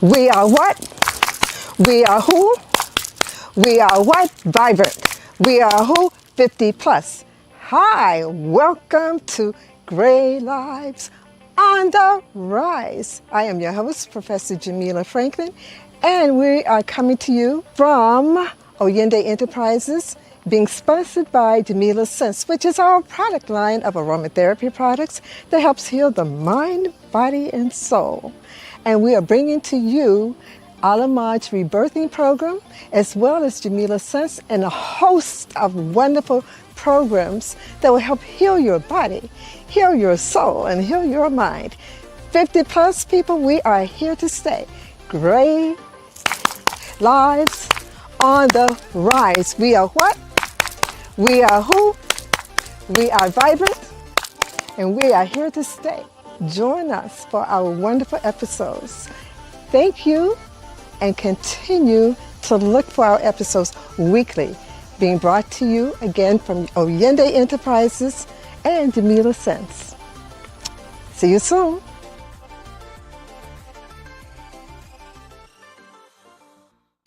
We are what? We are who? We are what? Vibrant. We are who? 50 plus. Hi, welcome to Gray Lives on the Rise. I am your host, Professor Jamila Franklin, and we are coming to you from Oyende Enterprises, being sponsored by Jamila Sense, which is our product line of aromatherapy products that helps heal the mind, body, and soul. And we are bringing to you Alamaj's rebirthing program, as well as Jamila Sense and a host of wonderful programs that will help heal your body, heal your soul, and heal your mind. 50 plus people, we are here to stay. Gray Lives on the Rise. We are what? We are who? We are vibrant, and we are here to stay. Join us for our wonderful episodes. Thank you, and continue to look for our episodes weekly, being brought to you again from Oyende Enterprises and Jamila Sense. See you soon.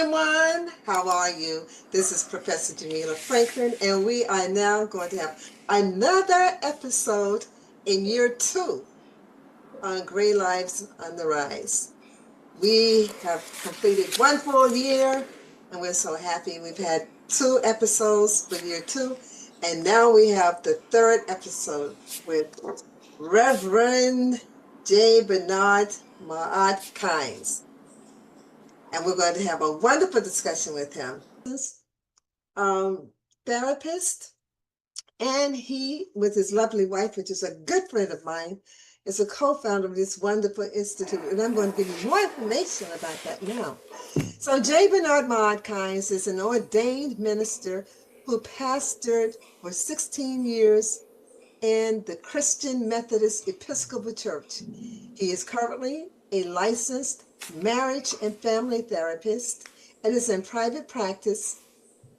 Everyone, how are you? This is Professor Jamila Franklin, and we are now going to have another episode in year 2 on Gray Lives on the Rise. We have completed 1 full year, and we're so happy. We've had 2 episodes for year 2, and now we have the 3rd episode with Reverend J Bernard Ma'at Kynes. And we're going to have a wonderful discussion with him. Therapist, and he, with his lovely wife, which is a good friend of mine, is a co-founder of this wonderful institute, and I'm going to give you more information about that now. So J Bernard Ma'at Kynes is an ordained minister who pastored for 16 years in the Christian Methodist Episcopal Church. He is currently a licensed marriage and family therapist and is in private practice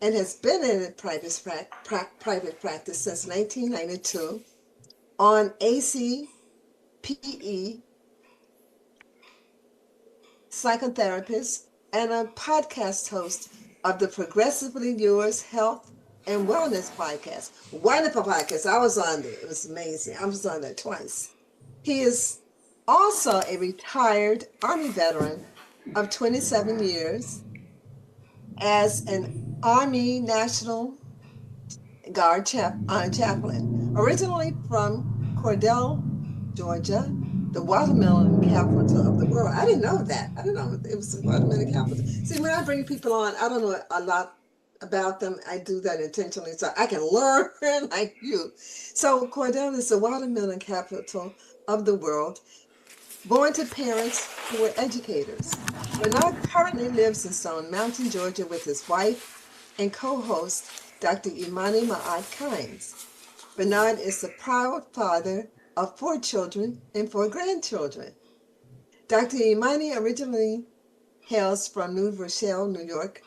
and has been in private practice since 1992 on ACPE, psychotherapist, and a podcast host of the Progressively Yours Health and Wellness podcast. Wonderful podcast. I was on there. It was amazing. I was on there twice. He is also a retired Army veteran of 27 years as an Army National Guard chaplain, originally from Cordell, Georgia, the watermelon capital of the world. I didn't know that. I didn't know it was the watermelon capital. See, when I bring people on, I don't know a lot about them. I do that intentionally so I can learn like you. So Cordell is the watermelon capital of the world, born to parents who were educators. Bernard currently lives in Stone Mountain, Georgia with his wife and co-host, Dr. Imani Ma'at Kynes. Bernard is the proud father of 4 children and 4 grandchildren. Dr. Imani originally hails from New Rochelle, New York,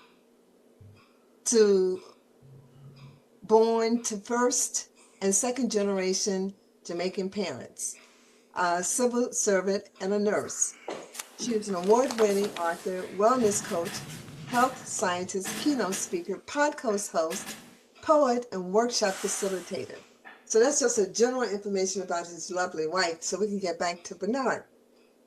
born to first and second generation Jamaican parents, a civil servant and a nurse. She is an award-winning author, wellness coach, health scientist, keynote speaker, podcast host, poet, and workshop facilitator. So that's just a general information about his lovely wife, so we can get back to Bernard.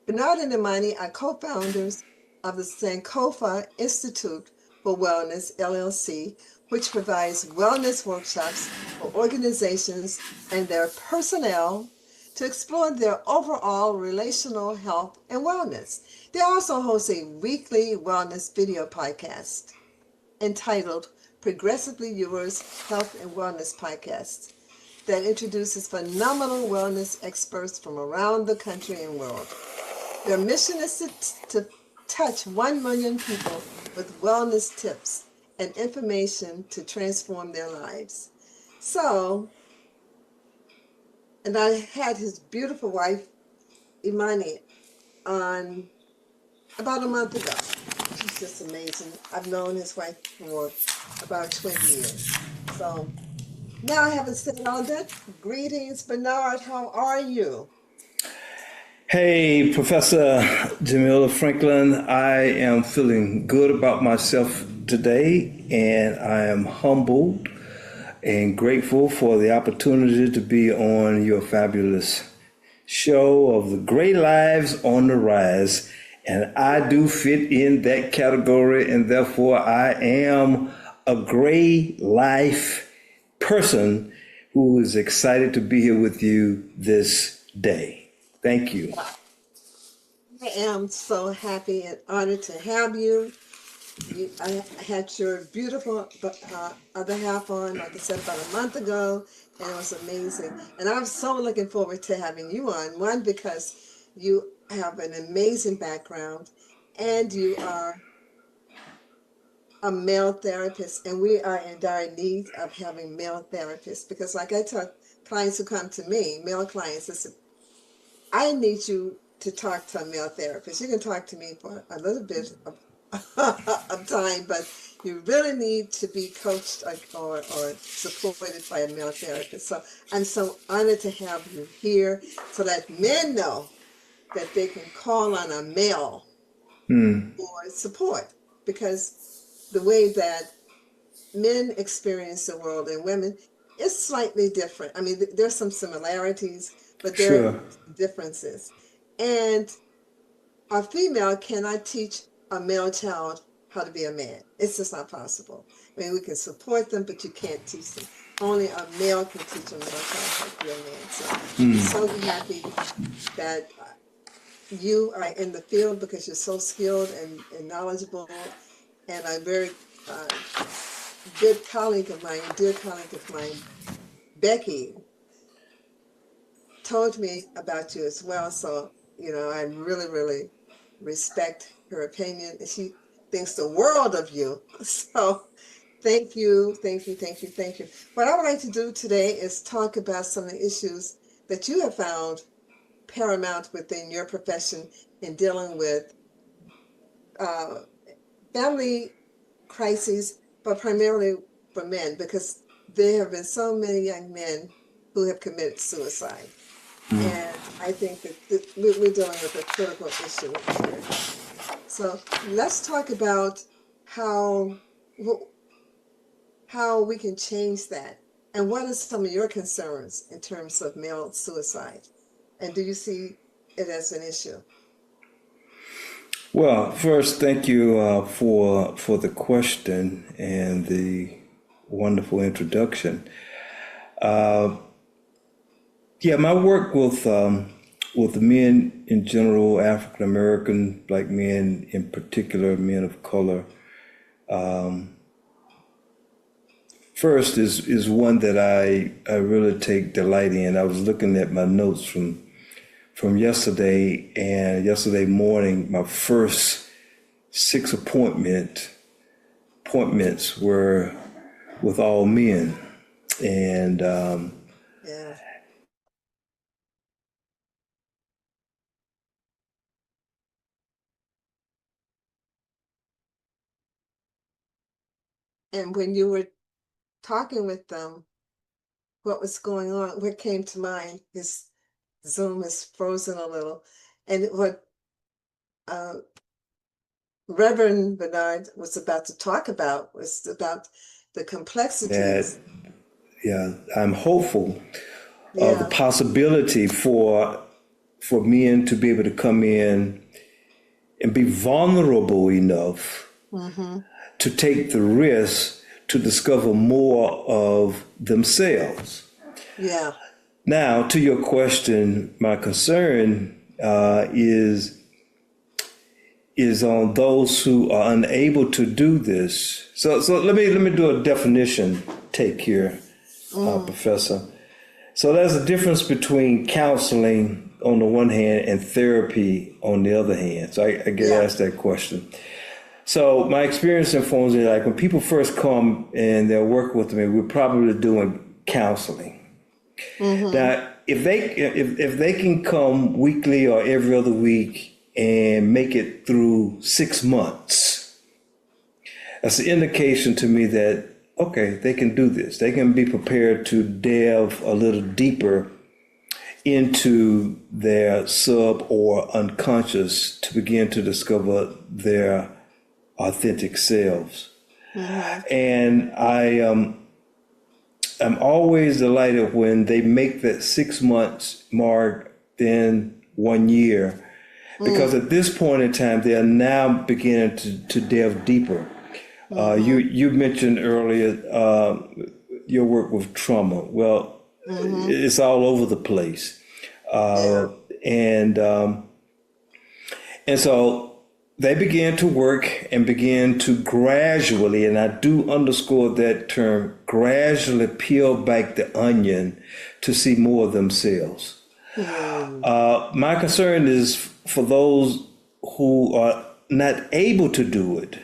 Bernard and Imani are co-founders of the Sankofa Institute for Wellness, LLC, which provides wellness workshops for organizations and their personnel to explore their overall relational health and wellness. They also host a weekly wellness video podcast entitled Progressively Yours Health and Wellness Podcast that introduces phenomenal wellness experts from around the country and world. Their mission is to touch 1 million people with wellness tips and information to transform their lives. So, and I had his beautiful wife, Imani, on about a month ago. She's just amazing. I've known his wife for about 20 years. So now I haven't said all that. Greetings, Bernard. How are you? Hey, Professor Jamila Franklin, I am feeling good about myself today, and I am humbled and grateful for the opportunity to be on your fabulous show of the Great Lives on the Rise. And I do fit in that category, and therefore I am a great life person who is excited to be here with you this day. Thank you. I am so happy and honored to have you. I had your beautiful other half on, like I said, about a month ago, and it was amazing. And I'm so looking forward to having you on. One, because you have an amazing background, and you are a male therapist, and we are in dire need of having male therapists. Because, like I tell clients who come to me, male clients, listen, I need you to talk to a male therapist. You can talk to me for a little bit of time, but you really need to be coached or supported by a male therapist. So I'm so honored to have you here to let men know that they can call on a male for support, because the way that men experience the world and women is slightly different. I mean, there's some similarities, but there are Sure. differences. And a female cannot teach a male child how to be a man. It's just not possible. I mean, we can support them, but you can't teach them. Only a male can teach a male child how to be a man. So I'm so happy that you are in the field, because you're so skilled and knowledgeable, and a very good colleague of mine, dear colleague of mine, Becky, told me about you as well. So, I really, really respect her opinion, and she thinks the world of you. So thank you, thank you, thank you, thank you. What I would like to do today is talk about some of the issues that you have found paramount within your profession in dealing with uh, family crises, but primarily for men, because there have been so many young men who have committed suicide. And I think that we're dealing with a critical issue here. So let's talk about how we can change that. And what are some of your concerns in terms of male suicide? And do you see it as an issue? Well, first, thank you for the question and the wonderful introduction. Yeah, my work with men in general, African American, Black men in particular, men of color, first is one that I really take delight in. I was looking at my notes from yesterday, and yesterday morning, my first six appointments were with all men, and Yeah. And when you were talking with them, what was going on, what came to mind, his Zoom is frozen a little. And what uh, Reverend Bernard was about to talk about was about the that complexities. yeah, I'm hopeful of the Yeah. possibility for men to be able to come in and be vulnerable enough Mm-hmm. to take the risk to discover more of themselves. Yeah. Now, to your question, my concern is on those who are unable to do this. So let me do a definition take here, Mm. Professor. So there's a difference between counseling on the one hand and therapy on the other hand. So I get Yeah. asked that question. So my experience informs me, like when people first come and they'll work with me, we're probably doing counseling. Mm-hmm. Now, if they can come weekly or every other week and make it through 6 months, that's an indication to me that okay, they can do this. They can be prepared to delve a little deeper into their sub or unconscious to begin to discover their authentic selves. And I'm always delighted when they make that 6 months mark, then 1 year, because at this point in time, they are now beginning to delve deeper. You mentioned earlier your work with trauma. Well, it's all over the place, and so they began to work and began to gradually, and I do underscore that term, gradually peel back the onion to see more of themselves. My concern is for those who are not able to do it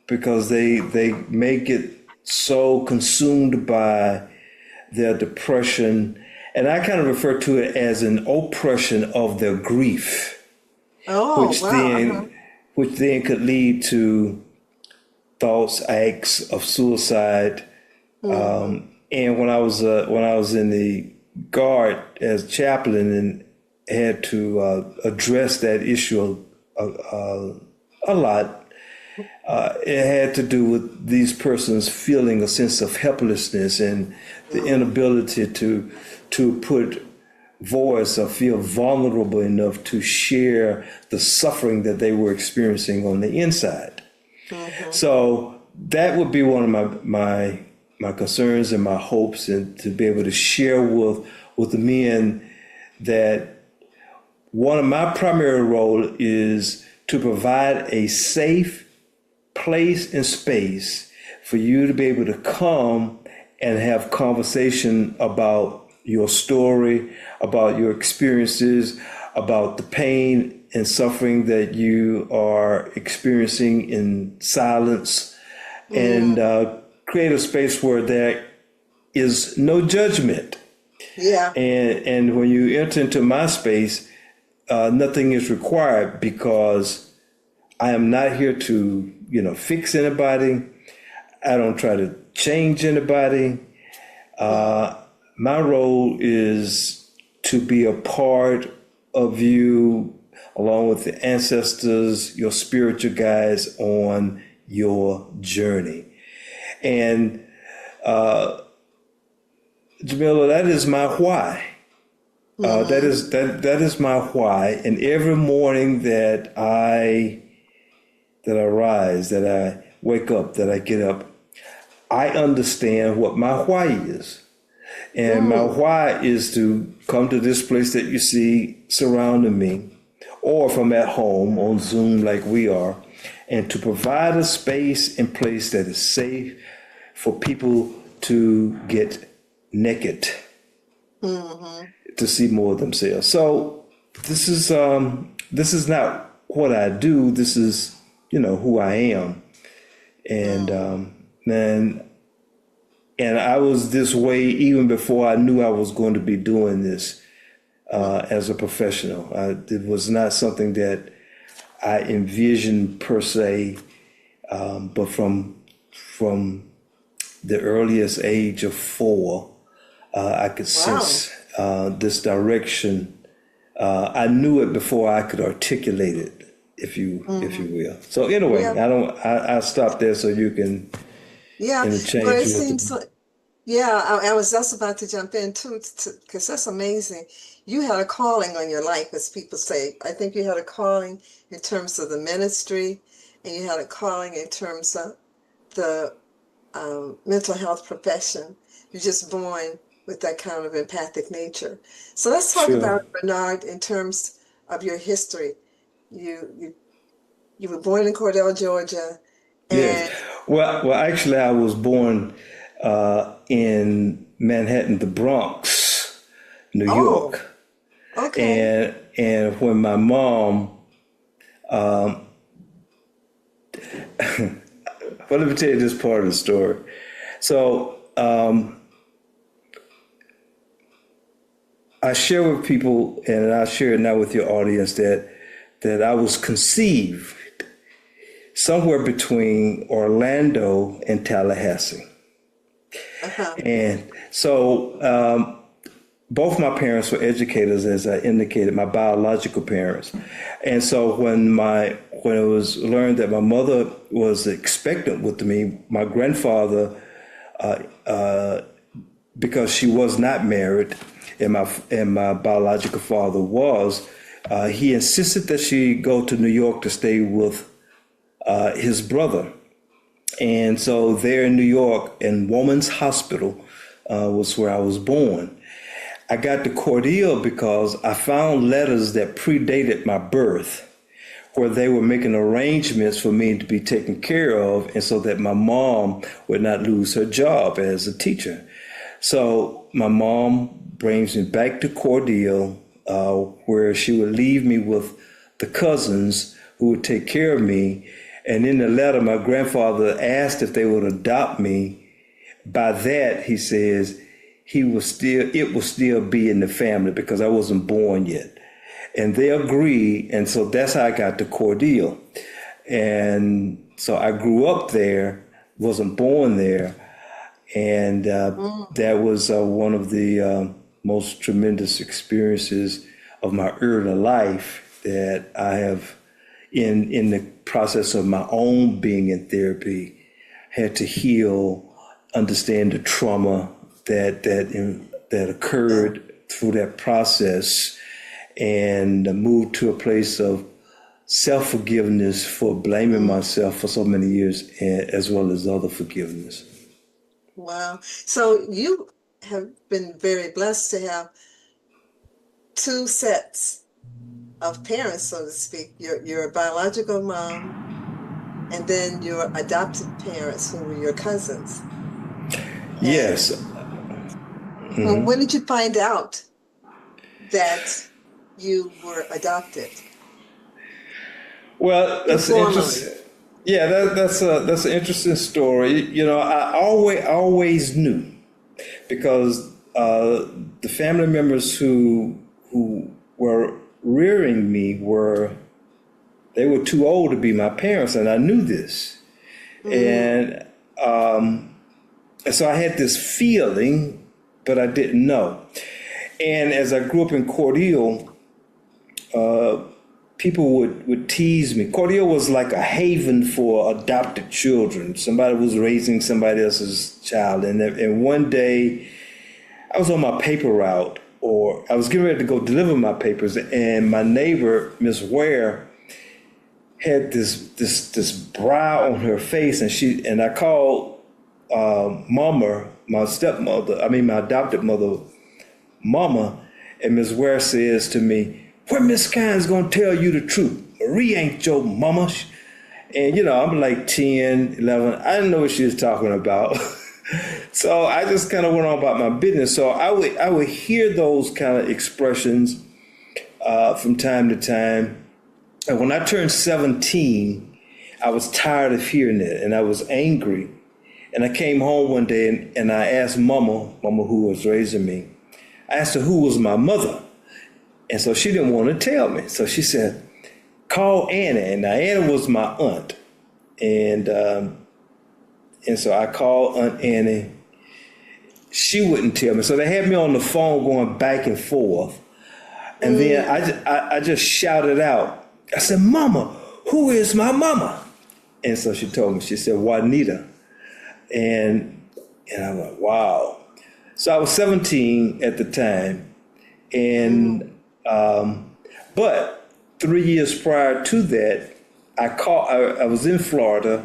because they may get so consumed by their depression, and I kind of refer to it as an oppression of their grief, which then could lead to thoughts, acts of suicide. And when I was in the Guard as chaplain and had to address that issue a lot, it had to do with these persons feeling a sense of helplessness and the inability to put voice or feel vulnerable enough to share the suffering that they were experiencing on the inside. So that would be one of my concerns and my hopes, and to be able to share with the men that one of my primary role is to provide a safe place and space for you to be able to come and have conversation about your story, about your experiences, about the pain and suffering that you are experiencing in silence, and create a space where there is no judgment. And when you enter into my space, nothing is required, because I am not here to, fix anybody. I don't try to change anybody. My role is to be a part of you, along with the ancestors, your spiritual guides on your journey. And Jamila, that is my why. That is my why. And every morning that I rise, that I wake up, that I get up, I understand what my why is. And my why is to come to this place that you see surrounding me, or if I'm at home on Zoom like we are, and to provide a space and place that is safe for people to get naked, to see more of themselves. So this is not what I do. This is, who I am. And and I was this way even before I knew I was going to be doing this as a professional. It was not something that I envisioned per se, but from the earliest age of 4, I could sense this direction. I knew it before I could articulate it, if you will. So anyway, I stopped there so you can interchange. But it seems like, I was just about to jump in too, because that's amazing. You had a calling on your life, as people say. I think you had a calling in terms of the ministry, and you had a calling in terms of the mental health profession. You're just born with that kind of empathic nature. So let's talk about Bernard in terms of your history. You were born in Cordell, Georgia. And yes. Well, actually, I was born in Manhattan, the Bronx, New York. Okay. And when my mom, well, let me tell you this part of the story. So I share with people, and I share it now with your audience, that I was conceived somewhere between Orlando and Tallahassee. And so both my parents were educators, as I indicated, my biological parents. And so when it was learned that my mother was expectant with me, my grandfather, because she was not married, and my biological father was, he insisted that she go to New York to stay with his brother. And so there in New York, in Woman's Hospital, was where I was born. I got the Cordial because I found letters that predated my birth, where they were making arrangements for me to be taken care of, and so that my mom would not lose her job as a teacher. So my mom brings me back to Cordial, where she would leave me with the cousins who would take care of me. And in the letter, my grandfather asked if they would adopt me. By that, he says, it will still be in the family because I wasn't born yet. And they agreed, and so that's how I got to Cordial. And so I grew up there, wasn't born there, and that was one of the most tremendous experiences of my early life that I have, in the process of my own being in therapy, had to heal, understand the trauma that occurred through that process, and move to a place of self-forgiveness for blaming myself for so many years, as well as other forgiveness. Wow. So you have been very blessed to have two sets of parents, so to speak, your biological mom and then your adopted parents who were your cousins. Yes. Well, when did you find out that you were adopted? Well, that's interesting. Yeah, that's an interesting story. You know, I always knew, because the family members who were rearing me were too old to be my parents, and I knew this. And so I had this feeling, but I didn't know. And as I grew up in Cordial, people would tease me. Cordial was like a haven for adopted children. Somebody was raising somebody else's child. And one day I was on my paper route, or I was getting ready to go deliver my papers, and my neighbor, Miss Ware, had this brow on her face, and I called Mama, my adopted mother, Mama, and Miss Ware says to me, "When Miss Kynes gonna tell you the truth? Marie ain't your mama." And you know, I'm like 10, 11. I didn't know what she was talking about. So I just kind of went on about my business. So I would hear those kind of expressions from time to time. And when I turned 17, I was tired of hearing it, and I was angry. And I came home one day and I asked Mama who was raising me, I asked her who was my mother. And so she didn't want to tell me. So she said, "Call Annie." And now Annie was my aunt. And so I called Aunt Annie. She wouldn't tell me. So they had me on the phone going back and forth. And then I just shouted out. I said, "Mama, who is my mama?" And so she told me. She said, "Juanita." And I went, wow. So I was 17 at the time. And but 3 years prior to that, I was in Florida,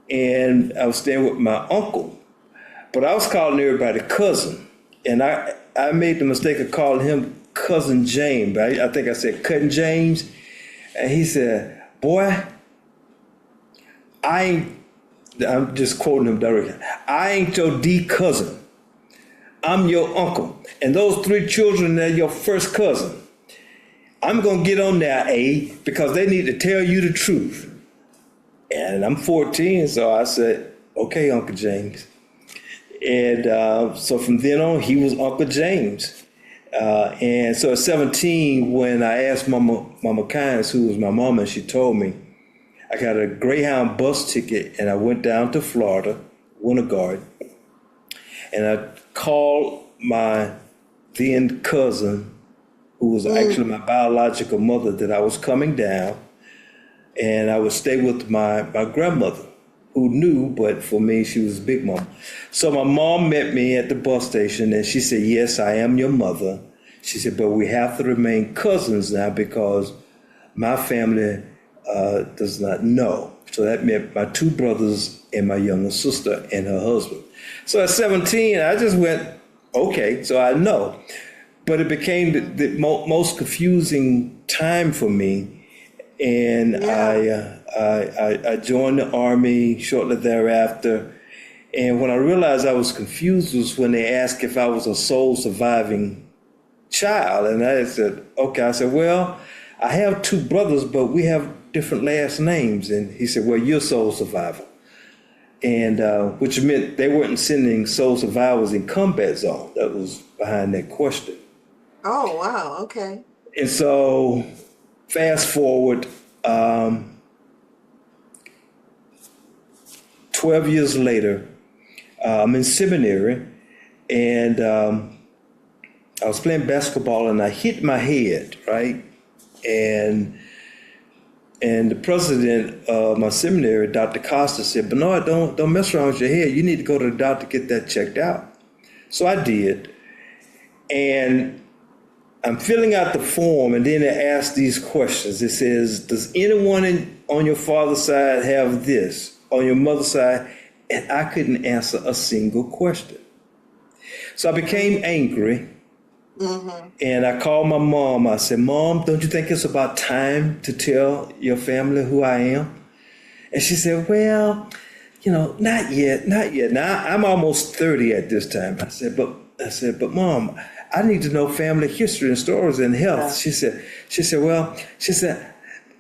and I was staying with my uncle, but I was calling everybody cousin, and I made the mistake of calling him Cousin James. I think I said Cousin James, and he said, "Boy, I'm just quoting him directly. I ain't your D cousin. I'm your uncle. And those 3 children, they're your first cousin. I'm going to get on there, A, because they need to tell you the truth." And I'm 14, so I said, "Okay, Uncle James." And so from then on, he was Uncle James. And so at 17, when I asked Mama Kynes, who was my mama, and she told me, I got a Greyhound bus ticket, and I went down to Florida, Winter Garden, and I called then cousin, who was actually my biological mother, that I was coming down, and I would stay with my grandmother, who knew, but for me, she was Big Mama. So my mom met me at the bus station, and she said, yes, I am your mother. She said, but we have to remain cousins now because my family does not know. So that meant my two brothers and my younger sister and her husband. So at 17, I just went, okay, so I know. But it became the most confusing time for me. And I joined the Army shortly thereafter. And when I realized I was confused was when they asked if I was a sole surviving child. And I said, okay. I said, well, I have two brothers, but we have different last names. And he said, well, you're sole survivor. And which meant they weren't sending sole survivors in combat zone. That was behind that question. Oh, wow. Okay. And so fast forward 12 years later, I'm in seminary, and I was playing basketball and I hit my head, right? And the president of my seminary, Dr. Costa, said, Bernard, don't mess around with your head. You need to go to the doctor to get that checked out. So I did. And I'm filling out the form, and then it asks these questions. It says, does anyone on your father's side have this? On your mother's side? And I couldn't answer a single question. So I became angry. And I called my mom. I said, Mom, don't you think it's about time to tell your family who I am? And she said, well, not yet. Now, I'm almost 30 at this time. I said, but Mom, I need to know family history and stories and health. Yeah. She said,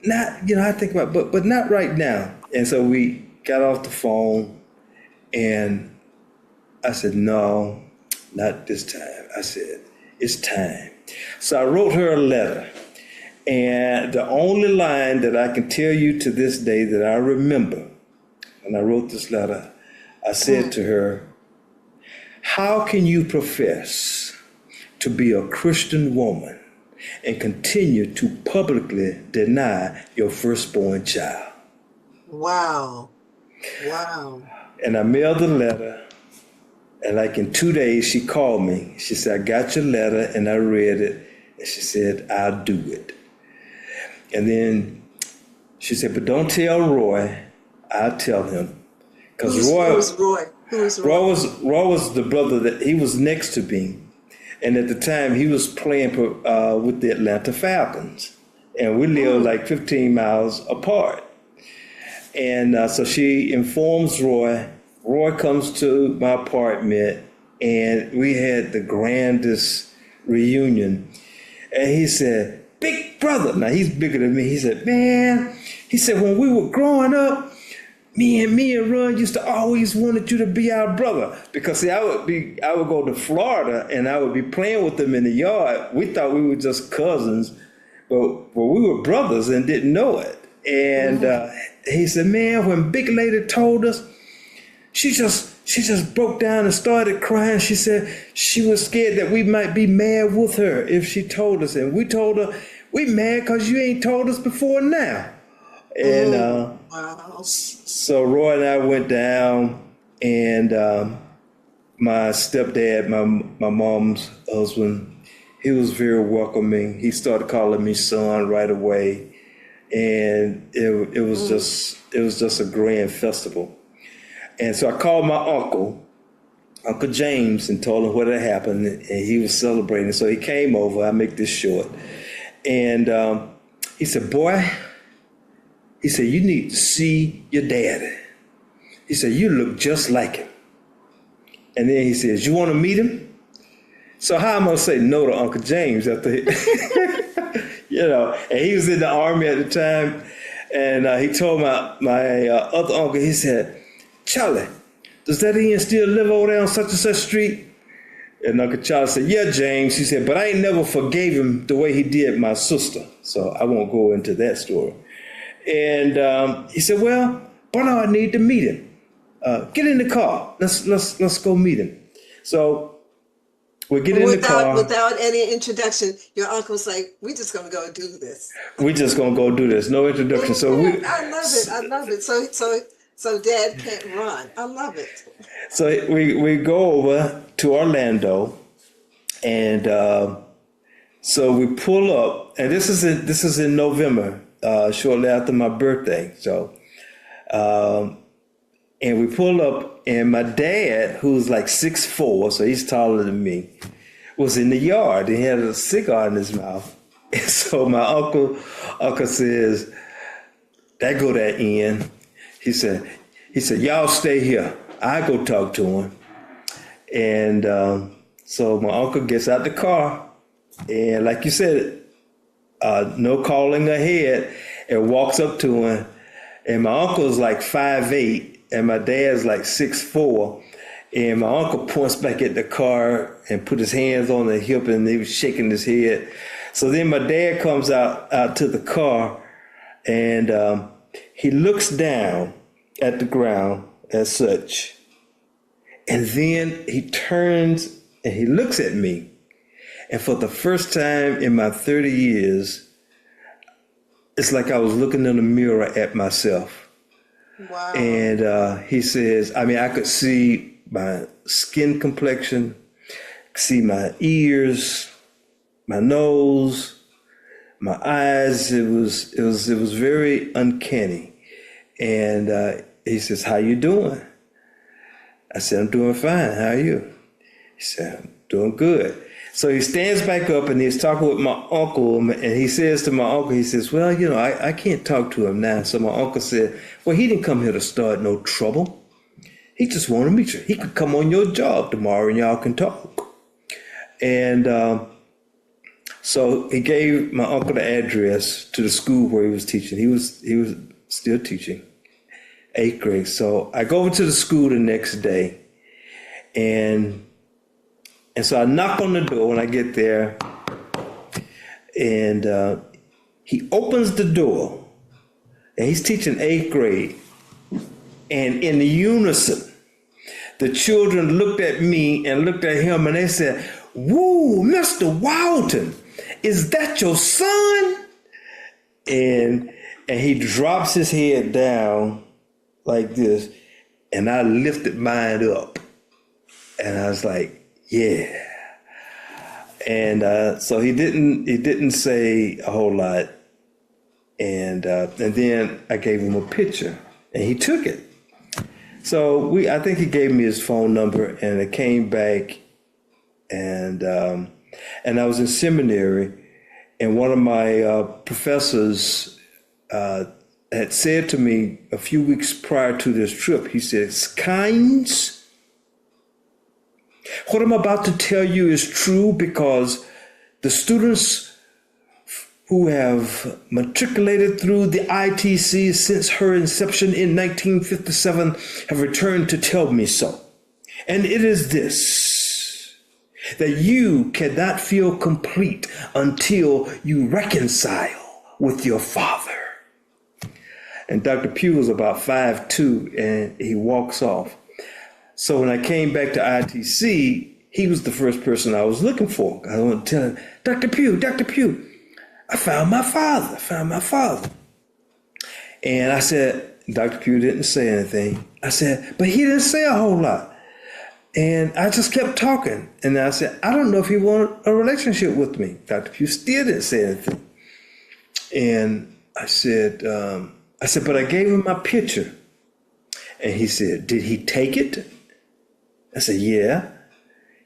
not, I think about, but not right now. And so we got off the phone, and I said, no, not this time. I said, it's time. So I wrote her a letter. And the only line that I can tell you to this day that I remember when I wrote this letter, I said to her, how can you profess to be a Christian woman and continue to publicly deny your firstborn child? Wow. Wow. And I mailed the letter. And like in 2 days, she called me. She said, I got your letter, and I read it. And she said, I'll do it. And then she said, but don't tell Roy. I'll tell him. Because Roy was Roy. Who was Roy? Roy was the brother that he was next to me. And at the time, he was playing with the Atlanta Falcons. And we lived like 15 miles apart. And so she informs Roy. Roy comes to my apartment, and we had the grandest reunion. And he said, big brother. Now, he's bigger than me. He said, man, he said, when we were growing up, me and Ron used to always wanted you to be our brother. Because see, I would go to Florida, and I would be playing with them in the yard. We thought we were just cousins, but we were brothers and didn't know it. And he said, man, when Big Lady told us, she just broke down and started crying. She said she was scared that we might be mad with her if she told us. And we told her, we mad because you ain't told us before now. And wow. So Roy and I went down, and my stepdad, my mom's husband, he was very welcoming. He started calling me son right away. And it was just a grand festival. And so I called my Uncle James, and told him what had happened, and he was celebrating. So he came over. I make this short. And he said, boy, he said, you need to see your daddy. He said, you look just like him. And then he says, you want to meet him? So how am I going to say no to Uncle James after and he was in the Army at the time. And he told my other uncle, he said, Charlie, does that Ian still live over there on such and such street? And Uncle Charlie said, yeah, James. He said, but I ain't never forgave him the way he did my sister. So I won't go into that story. And he said, well, Bernard, I need to meet him. Get in the car. Let's go meet him. So We get in the car. Without any introduction, your uncle's like, "We're just gonna go do this." We're just gonna go do this. No introduction. So I love it. I love it. So Dad can't run. I love it. So we go over to Orlando, and so we pull up, and this is in November, shortly after my birthday. So, and we pull up, and my dad, who's like 6'4", so he's taller than me, was in the yard. And he had a cigar in his mouth. And so my uncle says, "That go that Ian." He said, "Y'all stay here. I go talk to him." And so my uncle gets out the car, and like you said, no calling ahead, and walks up to him. And my uncle's like 5'8", and my dad's like 6'4". And my uncle points back at the car and put his hands on the hip, and he was shaking his head. So then my dad comes out to the car, and he looks down at the ground as such. And then he turns and he looks at me. And for the first time in my 30 years, it's like I was looking in the mirror at myself. Wow. And he says, I could see my skin complexion, see my ears, my nose, my eyes. It was very uncanny. And he says, "How you doing?" I said, "I'm doing fine. How are you?" He said, "I'm doing good." So he stands back up and he's talking with my uncle, and he says to my uncle, he says, "Well, I can't talk to him now." So my uncle said, "Well, he didn't come here to start no trouble. He just wanted to meet you. He could come on your job tomorrow and y'all can talk." And so he gave my uncle the address to the school where he was teaching. He was still teaching, 8th grade. So I go over to the school the next day, and so I knock on the door when I get there, and he opens the door, and he's teaching 8th grade, and in unison, the children looked at me and looked at him, and they said, "Woo, Mr. Walton, is that your son?" And he drops his head down like this, and I lifted mine up, and I was like, "Yeah." And so he didn't say a whole lot, and then I gave him a picture, and he took it. So I think he gave me his phone number, and I came back, and I was in seminary, and one of my professors had said to me a few weeks prior to this trip, he says, "Kynes, what I'm about to tell you is true, because the students who have matriculated through the ITC since her inception in 1957 have returned to tell me so. And it is this, that you cannot feel complete until you reconcile with your father." And Dr. Pugh was about 5'2", and he walks off. So when I came back to ITC, he was the first person I was looking for. I want to tell him, Dr. Pugh, I found my father. And I said, Dr. Pugh didn't say anything. I said, but he didn't say a whole lot. And I just kept talking. And I said, I don't know if he wanted a relationship with me. Dr. Pugh still didn't say anything. And I said, but I gave him my picture. And he said, did he take it? I said, yeah.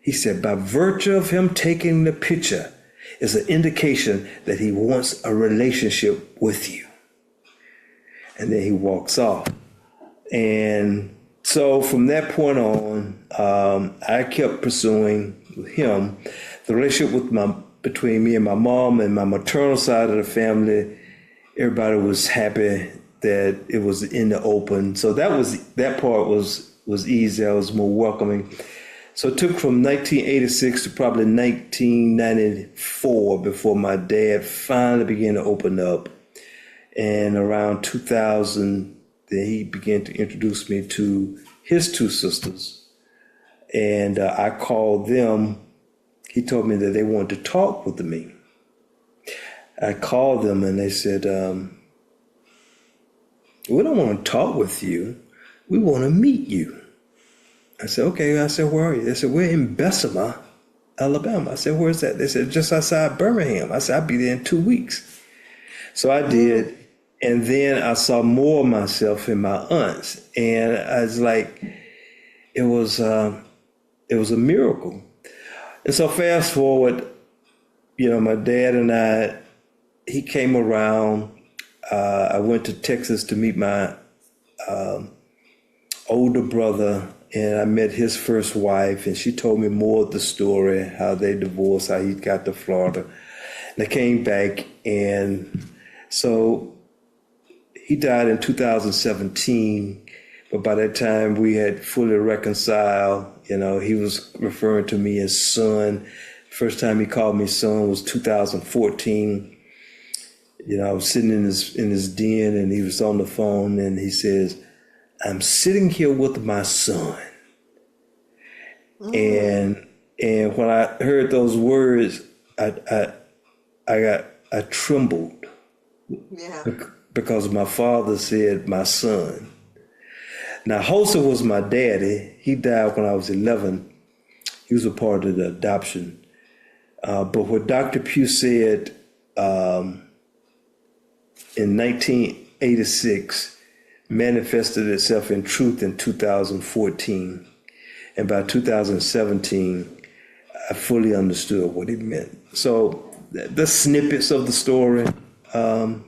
He said, by virtue of him taking the picture is an indication that he wants a relationship with you. And then he walks off. And so from that point on, I kept pursuing with him the relationship between me and my mom and my maternal side of the family. Everybody was happy that it was in the open. So that part was easy. I was more welcoming. So it took from 1986 to probably 1994 before my dad finally began to open up. And around 2000, then he began to introduce me to his two sisters. And I called them he told me that they wanted to talk with me. I called them and they said, we don't want to talk with you. We want to meet you. I said, okay. I said, where are you? They said, we're in Bessemer, Alabama. I said, where's that? They said, just outside Birmingham. I said, I'll be there in 2 weeks. So I did. And then I saw more of myself in my aunts. And I was like, it was a miracle. And so fast forward, my dad and he came around. I went to Texas to meet my older brother, and I met his first wife, and she told me more of the story, how they divorced, how he got to Florida. And I came back, and so he died in 2017, but by that time we had fully reconciled. He was referring to me as son. First time he called me son was 2014. I was sitting in his den, and he was on the phone, and he says, I'm sitting here with my son. And when I heard those words, I trembled. Yeah. Because my father said my son. Now, Hosa was my daddy. He died when I was 11. He was a part of the adoption. But what Dr. Pugh said in 1986 manifested itself in truth in 2014. And by 2017, I fully understood what he meant. So the snippets of the story. And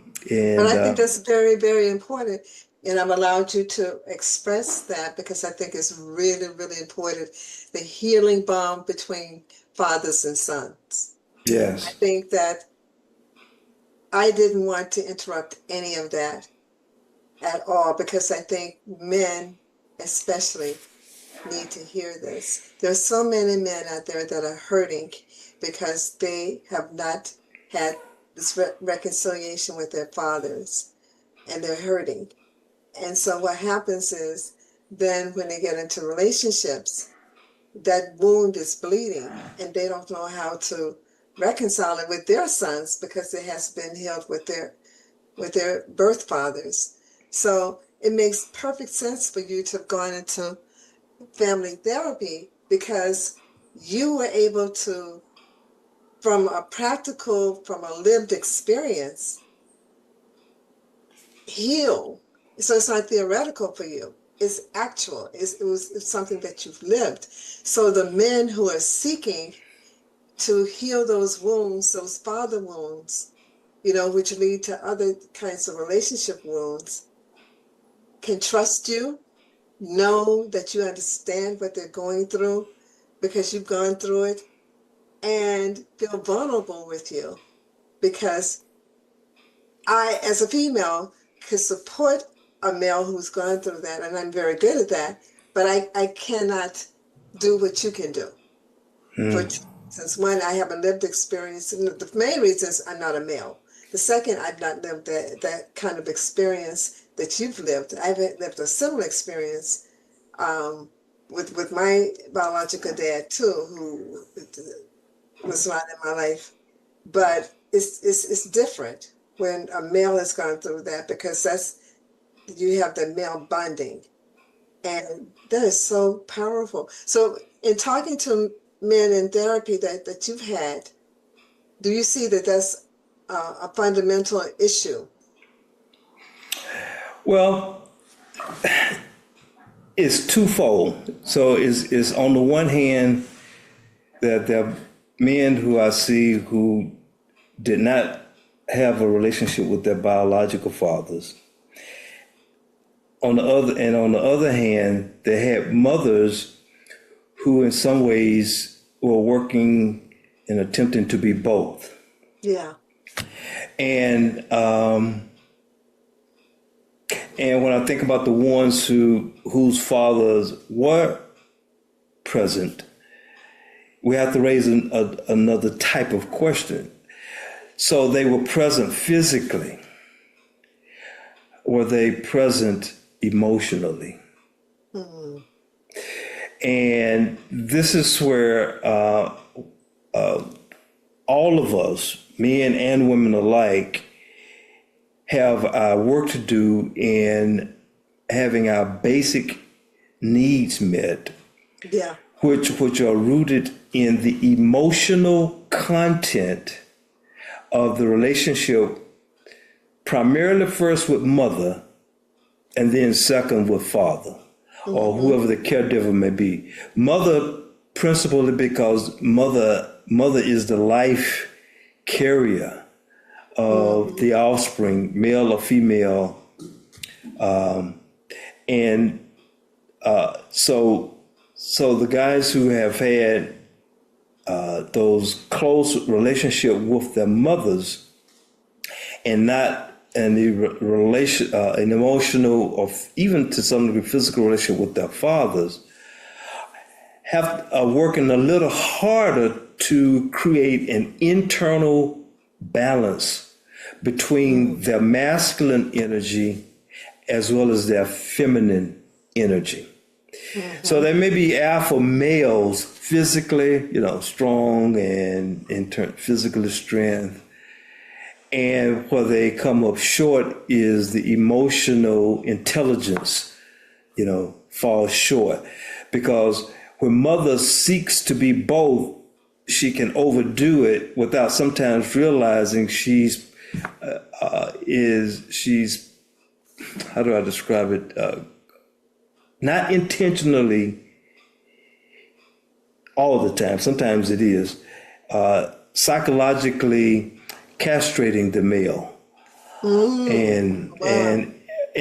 I think that's very, very important. And I'm allowed you to express that because I think it's really, really important. The healing bond between fathers and sons. Yes. I think that I didn't want to interrupt any of that at all because I think men especially need to hear this. There's so many men out there that are hurting because they have not had this reconciliation with their fathers, and they're hurting. And so what happens is then when they get into relationships, that wound is bleeding and they don't know how to reconcile it with their sons because it has been healed with their birth fathers. So it makes perfect sense for you to have gone into family therapy because you were able to, from a lived experience, heal. So it's not theoretical for you. It's actual. It's something that you've lived. So the men who are seeking to heal those wounds, those father wounds, which lead to other kinds of relationship wounds, can trust you, know that you understand what they're going through because you've gone through it, and feel vulnerable with you because I, as a female, could support a male who's gone through that, and I'm very good at that, but I cannot do what you can do. For two reasons. One, I haven't lived experience, and the main reason is I'm not a male. The second, I've not lived that kind of experience that you've lived. I've lived a similar experience with my biological dad too, who was not in my life. But it's different when a male has gone through that because you have the male bonding, and that is so powerful. So in talking to men in therapy that you've had, do you see that that's a fundamental issue? Well, it's twofold. So it's on the one hand that there are men who I see who did not have a relationship with their biological fathers. On the other hand, they had mothers who in some ways were working and attempting to be both. Yeah. And when I think about the ones whose fathers were present, we have to raise another type of question. So they were present physically. Were they present emotionally? Mm-hmm. And this is where all of us, men and women alike, have our work to do in having our basic needs met, Yeah. which are rooted in the emotional content of the relationship, primarily first with mother, and then second with father, or whoever the caregiver may be. Mother, principally because mother is the life carrier of the offspring, male or female, and so the guys who have had those close relationship with their mothers, and not in the relation, an emotional or even to some degree physical relationship with their fathers, are working a little harder to create an internal balance between their masculine energy as well as their feminine energy. So there may be alpha males physically, strong and physically strength. And where they come up short is the emotional intelligence, falls short. Because when mother seeks to be both, she can overdo it without sometimes realizing she's how do I describe it? Not intentionally all the time, sometimes it is, psychologically castrating the male. And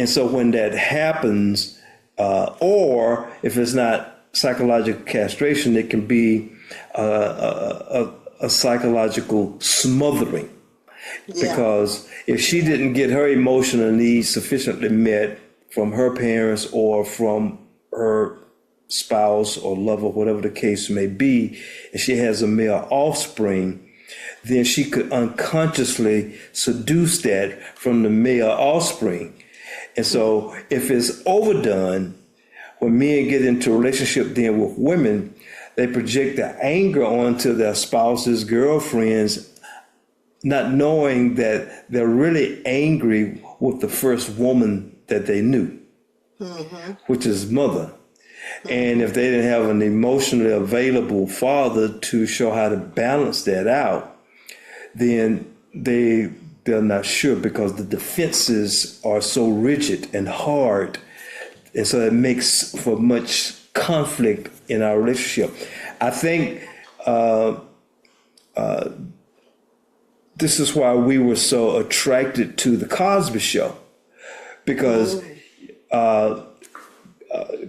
so when that happens, or if it's not psychological castration, it can be a psychological smothering. Yeah. Because if she didn't get her emotional needs sufficiently met from her parents or from her spouse or lover, whatever the case may be, and she has a male offspring, then she could unconsciously seduce that from the male offspring. And so if it's overdone, when men get into a relationship then with women, they project their anger onto their spouses, girlfriends, not knowing that they're really angry with the first woman that they knew, which is mother. And if they didn't have an emotionally available father to show how to balance that out, then they're not sure, because the defenses are so rigid and hard. And so it makes for much conflict in our relationship. I think this is why we were so attracted to the Cosby Show, because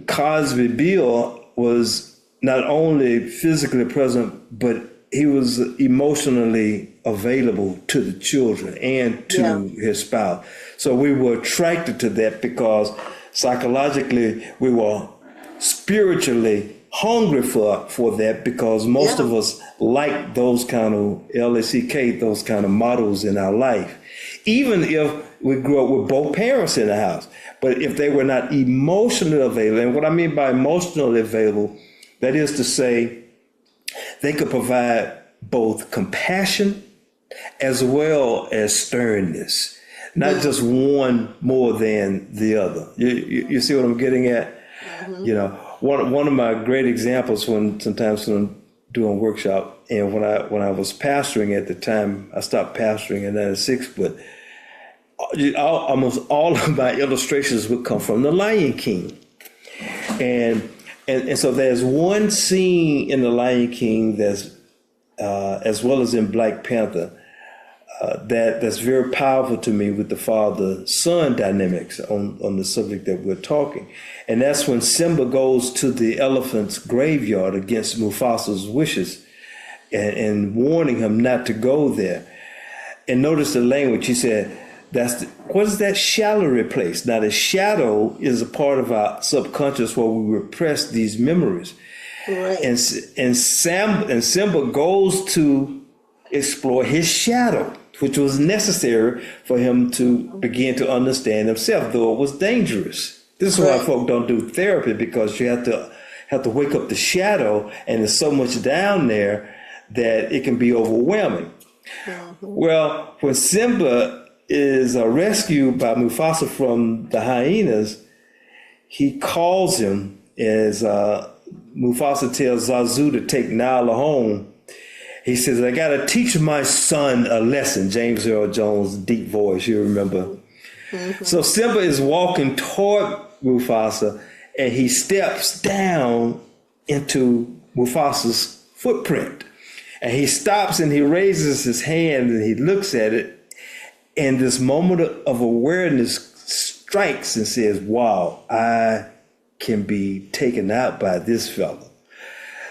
Cosby Bill was not only physically present, but he was emotionally available to the children and to his spouse. So we were attracted to that because psychologically we were spiritually hungry for that, because most of us like those kind of LACK, those kind of models in our life. Even if we grew up with both parents in the house, but if they were not emotionally available, and what I mean by emotionally available, that is to say, they could provide both compassion as well as sternness, not just one more than the other. You see what I'm getting at? One of my great examples sometimes when I'm doing workshop, and when I was pastoring at the time, I stopped pastoring in '96, but almost all of my illustrations would come from The Lion King. And so there's one scene in The Lion King that's, as well as in Black Panther, that's very powerful to me with the father-son dynamics on the subject that we're talking. And that's when Simba goes to the elephant's graveyard against Mufasa's wishes and warning him not to go there. And notice the language. He said, what is that shadowy place? Now, the shadow is a part of our subconscious where we repress these memories. Right. And Simba goes to explore his shadow, which was necessary for him to begin to understand himself, though it was dangerous. This is why folk don't do therapy, because you have to wake up the shadow, and there's so much down there that it can be overwhelming. Well, when Simba is rescued by Mufasa from the hyenas, he calls him as Mufasa tells Zazu to take Nala home. He says, I got to teach my son a lesson. James Earl Jones' deep voice, you remember. So Simba is walking toward Mufasa, and he steps down into Mufasa's footprint. And he stops and he raises his hand and he looks at it. And this moment of awareness strikes and says, wow, I can be taken out by this fella.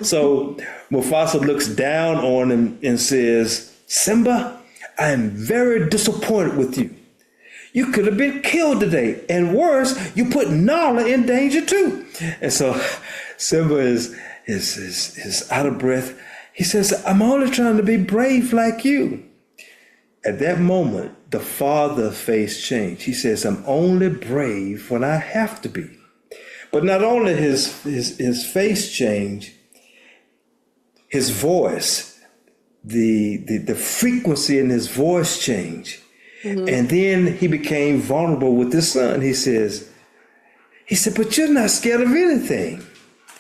So Mufasa looks down on him and says, Simba, I am very disappointed with you. You could have been killed today. And worse, you put Nala in danger too. And so Simba is out of breath. He says, I'm only trying to be brave like you. At that moment, the father's face changed. He says, I'm only brave when I have to be. But not only his face changed, his voice, the frequency in his voice changed. And then he became vulnerable with his son. He said, but you're not scared of anything.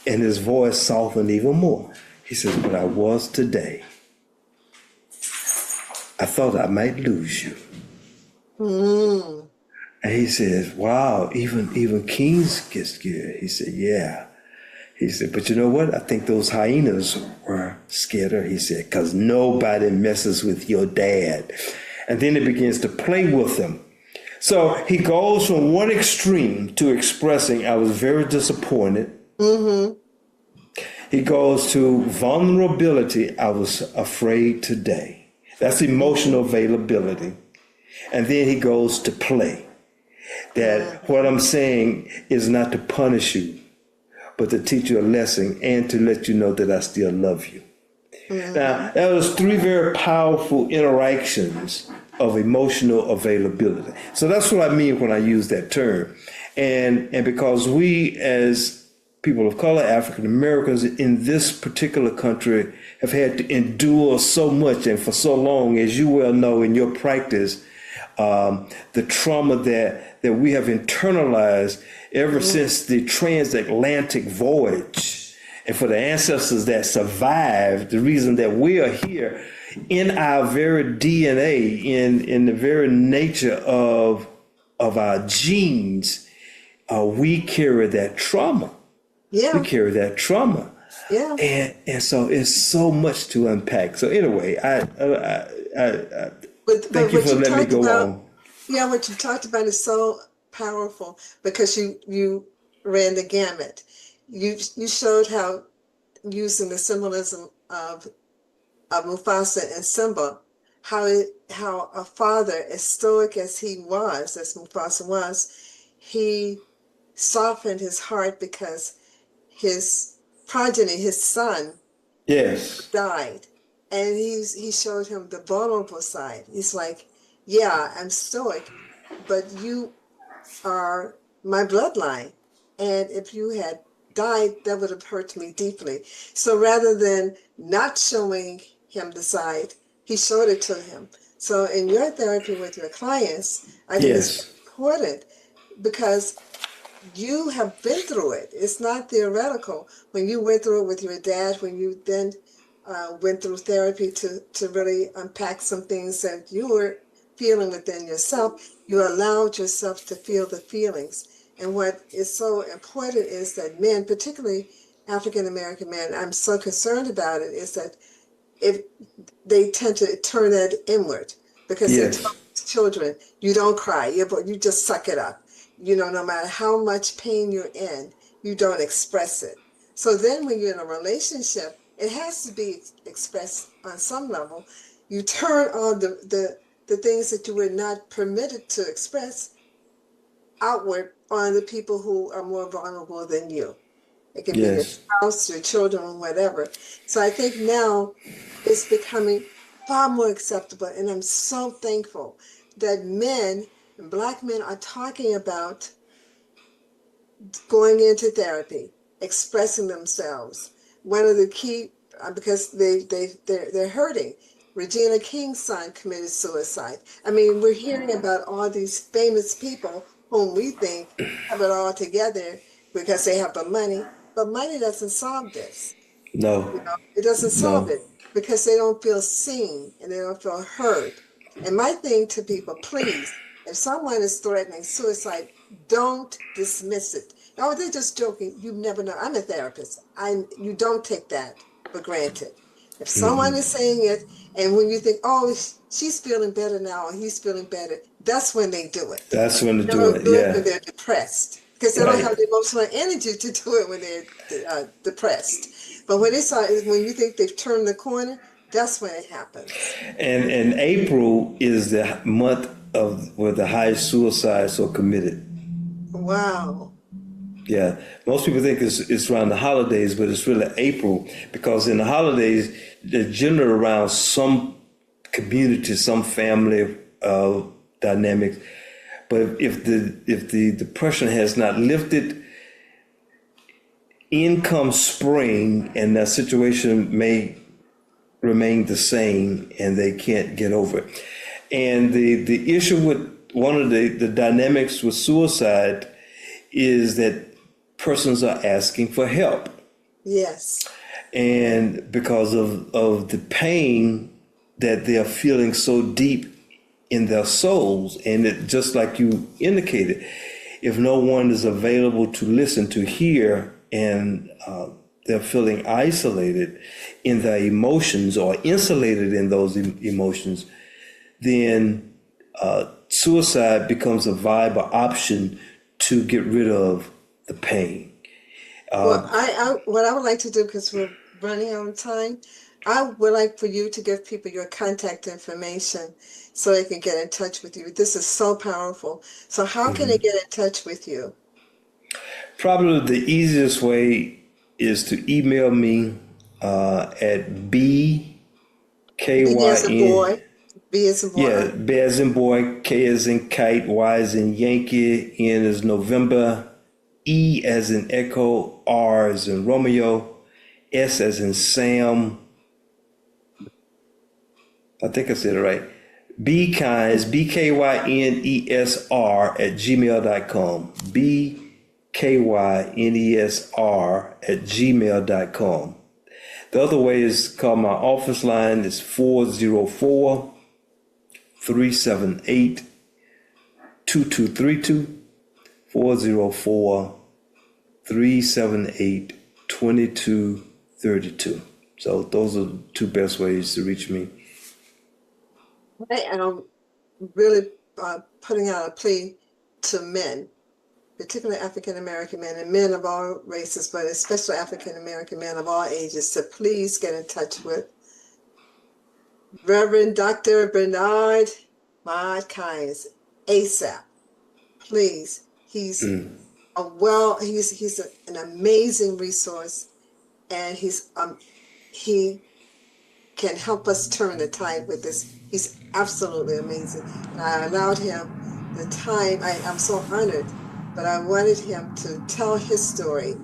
And his voice softened even more. He says, but I was today. I thought I might lose you. And he says, wow, even kings get scared. He said, yeah. He said, but you know what? I think those hyenas were scared of her. He said, because nobody messes with your dad. And then he begins to play with them. So he goes from one extreme to expressing, I was very disappointed. He goes to vulnerability, I was afraid today. That's emotional availability. And then he goes to play. That what I'm saying is not to punish you, but to teach you a lesson and to let you know that I still love you. Now, that was three very powerful interactions of emotional availability. So that's what I mean when I use that term. And because we as people of color, African Americans in this particular country have had to endure so much and for so long, as you well know in your practice, the trauma that we have internalized ever since the transatlantic voyage. And for the ancestors that survived, the reason that we are here in our very DNA, in the very nature of our genes, we carry that trauma. Yeah. We carry that trauma. Yeah. And so it's so much to unpack. So anyway, I thank you for letting me go on. Yeah, what you talked about is so powerful because you ran the gamut. You showed how using the symbolism of Mufasa and Simba, how a father, as stoic as he was, as Mufasa was, he softened his heart because his progeny, his son, died. And he showed him the vulnerable side. He's like, yeah, I'm stoic, but you are my bloodline. And if you had died, that would have hurt me deeply. So rather than not showing him the side, he showed it to him. So in your therapy with your clients, I think it's important because you have been through it. It's not theoretical. When you went through it with your dad, when you then went through therapy to really unpack some things that you were feeling within yourself, you allowed yourself to feel the feelings. And what is so important is that men, particularly African-American men, I'm so concerned about it, is that if they tend to turn that inward because they tell children, you don't cry, you just suck it up. You know, no matter how much pain you're in, you don't express it. So then when you're in a relationship, it has to be expressed on some level. You turn on the things that you were not permitted to express outward on the people who are more vulnerable than you. It can be your spouse, your children, whatever. So I think now it's becoming far more acceptable. And I'm so thankful that men, Black men, are talking about going into therapy, expressing themselves. One of the key because they're hurting. Regina King's son committed suicide. I mean, we're hearing about all these famous people whom we think have it all together because they have the money, but money doesn't solve this. No, You know, it doesn't solve no. it because they don't feel seen and they don't feel heard. And my thing to people, please, if someone is threatening suicide, don't dismiss it. Oh, they're just joking. You never know. I'm a therapist. You don't take that for granted. If someone is saying it, and when you think, oh, she's feeling better now, or he's feeling better, that's when they do it. That's when to They do don't it. do it Yeah. when they're depressed because they don't Right. have the emotional energy to do it when they're depressed. But when when you think they've turned the corner, that's when it happens. And April is the month of where the highest suicides are committed. Wow. Yeah, most people think it's around the holidays, but it's really April because in the holidays they're generally around some community, some family dynamics. But if the depression has not lifted, in comes spring, and that situation may remain the same, and they can't get over it. And the issue with one of the dynamics with suicide is that persons are asking for help. Yes. And because of the pain that they are feeling so deep in their souls, and it, just like you indicated, if no one is available to listen, to hear, and they're feeling isolated in their emotions or insulated in those emotions, then suicide becomes a viable option to get rid of the pain. Well, what I would like to do, because we're running out of time, I would like for you to give people your contact information so they can get in touch with you. This is so powerful. So how can they get in touch with you? Probably the easiest way is to email me at B as a BKYN. boy, B as a boy. Yeah, B as in boy, K as in kite, Y as in Yankee, N as November, E as in Echo, R as in Romeo, S as in Sam. I think I said it right. B Kynes, BKYNESR at gmail.com. BKYNESR at gmail.com. The other way is called my office line is 404 378 2232. 404 378 2232. So those are the two best ways to reach me. Right, and I'm really putting out a plea to men, particularly African American men and men of all races, but especially African American men of all ages, to please get in touch with Reverend Dr. Bernard Ma'at Kynes ASAP. Please, he's an amazing resource, and he can help us turn the tide with this. He's absolutely amazing. And I allowed him the time. I'm so honored, but I wanted him to tell his story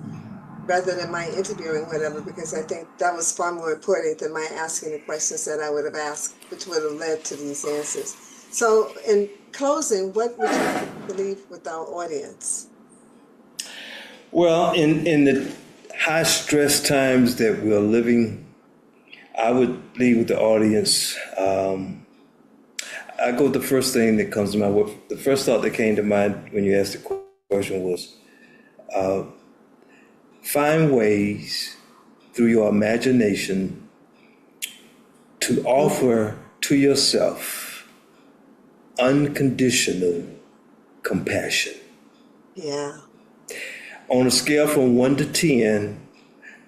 rather than my interviewing whatever, because I think that was far more important than my asking the questions that I would have asked, which would have led to these answers. So in closing, what would you leave with our audience? Well, in the high stress times that we're living, I would leave with the audience. I go with the first thing that comes to mind. The first thought that came to mind when you asked the question was, find ways through your imagination to offer to yourself unconditional compassion. Yeah. On a scale from 1 to 10,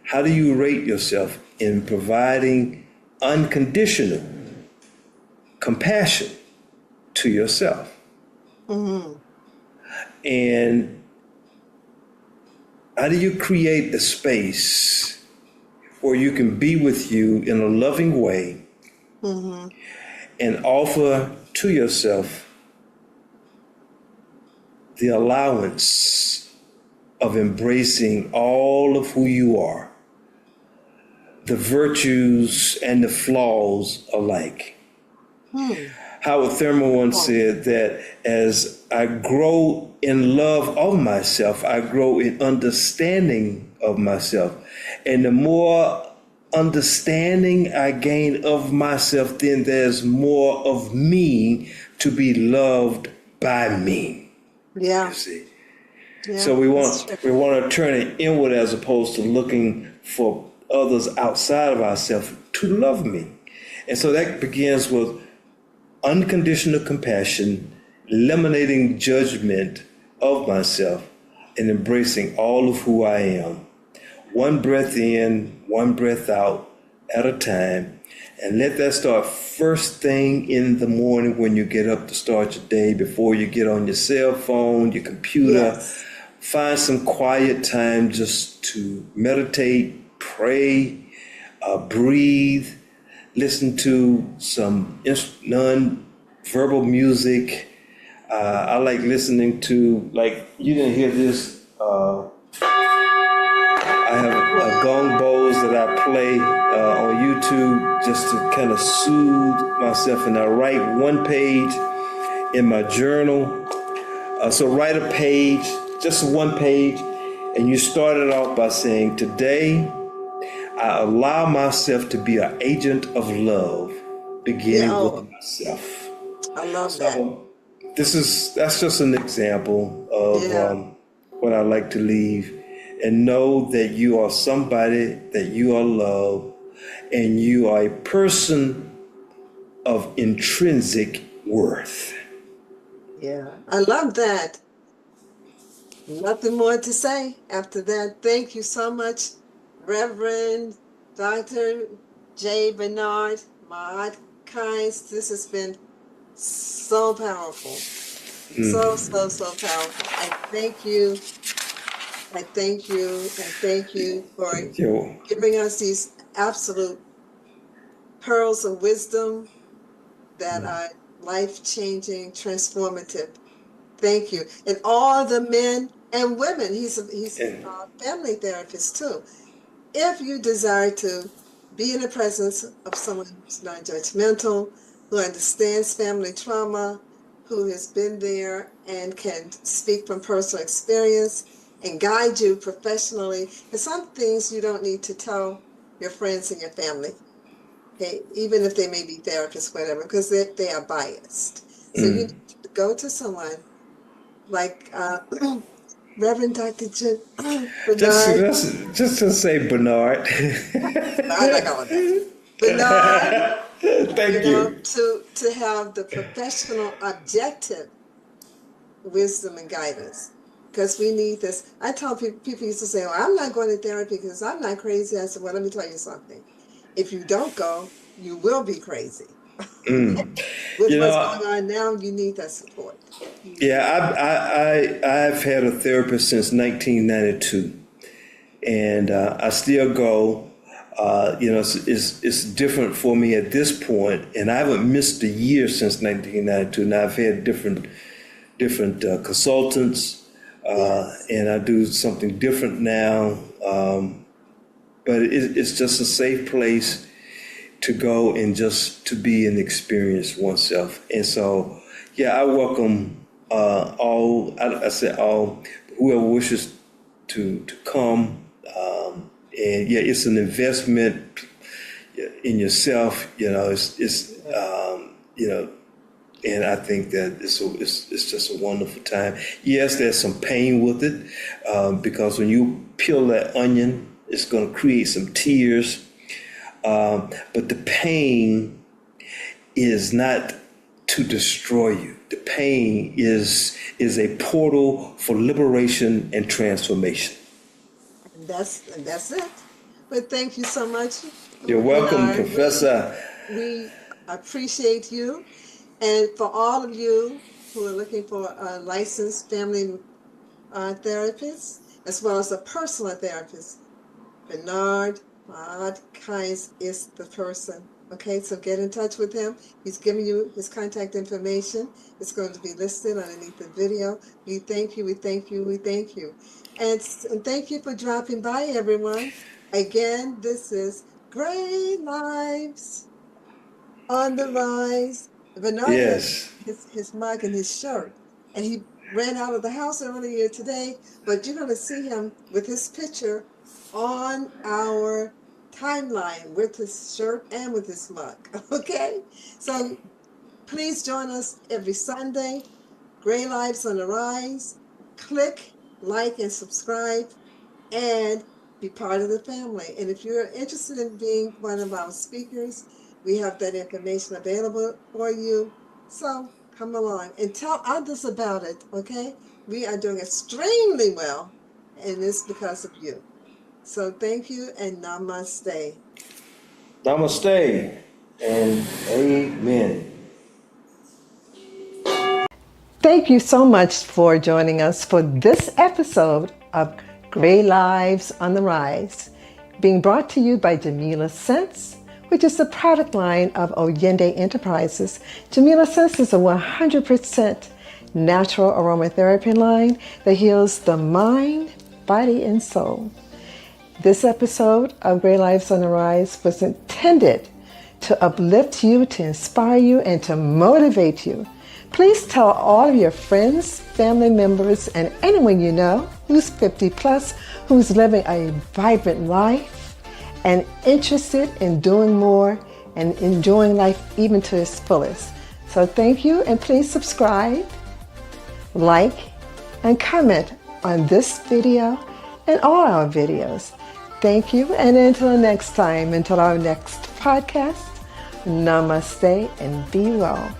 how do you rate yourself in providing unconditional compassion to yourself? And how do you create a space where you can be with you in a loving way and offer to yourself the allowance of embracing all of who you are, the virtues and the flaws alike. Howard Thurman once said that as I grow in love of myself, I grow in understanding of myself. And the more understanding I gain of myself, then there's more of me to be loved by me. Yeah. You see. Yeah, So we that's want true. to turn it inward as opposed to looking for others outside of ourselves to love me. And so that begins with unconditional compassion, eliminating judgment of myself, and embracing all of who I am. One breath in, one breath out at a time. And let that start first thing in the morning when you get up to start your day, before you get on your cell phone, your computer. Yes. Find some quiet time just to meditate, pray, breathe, listen to some non-verbal music. I like listening to, like, you didn't hear this. I have gong bowls that I play on YouTube just to kind of soothe myself, and I write one page in my journal. So write a page, just one page, and you start it off by saying, today I allow myself to be an agent of love, Yeah. beginning with Oh, myself. I love that. So that's just an example of Yeah. what I like to leave. And know that you are somebody, that you are loved, and you are a person of intrinsic worth. Yeah. I love that. Nothing more to say after that. Thank you so much, Reverend Dr. J Bernard Ma'at Kynes. This has been so powerful. So powerful. I thank you. I thank you. I thank you for Yo, giving us these absolute pearls of wisdom that are life-changing, transformative. Thank you. And all the men and women, he's and a family therapist too. If you desire to be in the presence of someone who's non-judgmental, who understands family trauma, who has been there and can speak from personal experience and guide you professionally, and some things you don't need to tell your friends and your family, okay, even if they may be therapists, whatever, because they are biased. So you need to go to someone like Reverend Dr. Bernard. just to say Bernard. I like all of that. Bernard, Thank you. to have the professional, objective wisdom and guidance, because we need this. I tell people used to say, well, I'm not going to therapy because I'm not crazy. I said, well, let me tell you something. If you don't go, you will be crazy. With You what's know, going on now, you need that support. yeah, I've had a therapist since 1992, and I still go. It's different for me at this point, and I haven't missed a year since 1992. Now I've had different consultants, Yes. and I do something different now. But it's just a safe place to go and just to be and experience oneself. And so, yeah, I welcome all. I said all, whoever wishes to come. And yeah, it's an investment in yourself. And I think that it's just a wonderful time. Yes, there's some pain with it, because when you peel that onion, it's going to create some tears. But the pain is not to destroy you. The pain is a portal for liberation and transformation. And that's it. But thank you so much, You're welcome, Bernard. Professor. We appreciate you. And for all of you who are looking for a licensed family therapist, as well as a personal therapist, Bernard Ma'at Kynes is the person. Okay, so get in touch with him. He's giving you his contact information. It's going to be listed underneath the video. We thank you, we thank you, we thank you. And thank you for dropping by, everyone. Again, this is Great Lives on the Rise. Bernard Yes. has his mug and his shirt, and he ran out of the house earlier today, but you're going to see him with his picture on our timeline with his shirt and with his mug. Okay? So please join us every Sunday. Great Lives on the Rise. Click, like, and subscribe, and be part of the family. And if you're interested in being one of our speakers, we have that information available for you. So come along and tell others about it, okay? We are doing extremely well, and it's because of you. So thank you and namaste. Namaste and amen. Thank you so much for joining us for this episode of Great Lives on the Rise, being brought to you by Jamila Scents, which is the product line of Oyende Enterprises. Jamila Scents is a 100% natural aromatherapy line that heals the mind, body, and soul. This episode of Great Lives on the Rise was intended to uplift you, to inspire you, and to motivate you. Please tell all of your friends, family members, and anyone you know who's 50 plus, who's living a vibrant life and interested in doing more and enjoying life even to its fullest. So thank you, and please subscribe, like, and comment on this video and all our videos. Thank you, and until next time, until our next podcast, namaste and be well.